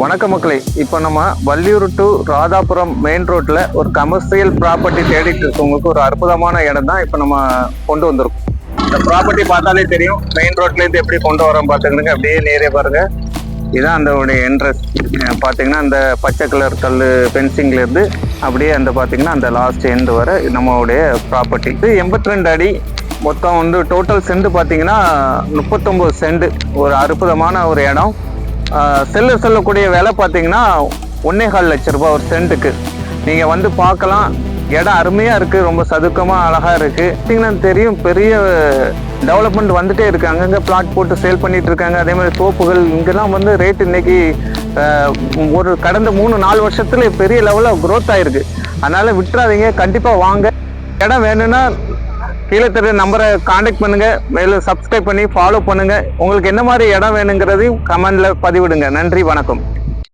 வணக்க மக்களே, இப்போ நம்ம வள்ளியூர் டு ராதாபுரம் மெயின் ரோட்ல ஒரு கமர்ஷியல் ப்ராப்பர்ட்டி தேடிட்டு இருக்கவங்களுக்கு ஒரு அற்புதமான இடம் தான் இப்போ நம்ம கொண்டு வந்திருக்கோம். இந்த ப்ராப்பர்ட்டி பார்த்தாலே தெரியும், மெயின் ரோட்லேருந்து எப்படி கொண்டு வரோம் பார்த்துக்கிடுங்க. அப்படியே நேரே பாருங்க, இதுதான் அந்த என்ட்ரன்ஸ். பார்த்தீங்கன்னா அந்த பச்சை கலர் கல் ஃபென்சிங்லேருந்து அப்படியே அந்த பார்த்தீங்கன்னா அந்த லாஸ்ட் எண்டு வர நம்மளுடைய ப்ராப்பர்ட்டி. இது 82 அடி மொத்தம். வந்து டோட்டல் சென்ட் பார்த்தீங்கன்னா 39 சென்ட். ஒரு அற்புதமான ஒரு இடம். சொல்லக்கூடிய விலை பார்த்தீங்கன்னா 1.25 லட்ச ரூபாய் ஒரு சென்ட்டுக்கு. நீங்கள் வந்து பார்க்கலாம், இடம் அருமையாக இருக்குது, ரொம்ப சதுக்கமாக அழகாக இருக்குது. பார்த்தீங்கன்னா தெரியும், பெரிய டெவலப்மெண்ட் வந்துட்டே இருக்குது. அங்கங்கே பிளாட் போட்டு சேல் பண்ணிட்டு இருக்காங்க. அதே மாதிரி தோப்புகள் இங்கெல்லாம் வந்து ரேட் இன்னைக்கு ஒரு கடந்த 3-4 வருஷத்துல பெரிய லெவலில் க்ரோத் ஆயிருக்கு. அதனால விட்டுறாதீங்க, கண்டிப்பாக வாங்க. இடம் வேணும்னா கீழே தெரிய நம்பரை காண்டாக்ட் பண்ணுங்க, மேலும் சப்ஸ்கிரைப் பண்ணி ஃபாலோ பண்ணுங்க. உங்களுக்கு என்ன மாதிரி இடம் வேணுங்கிறதையும் கமெண்ட்ல பதிவிடுங்க. நன்றி, வணக்கம்.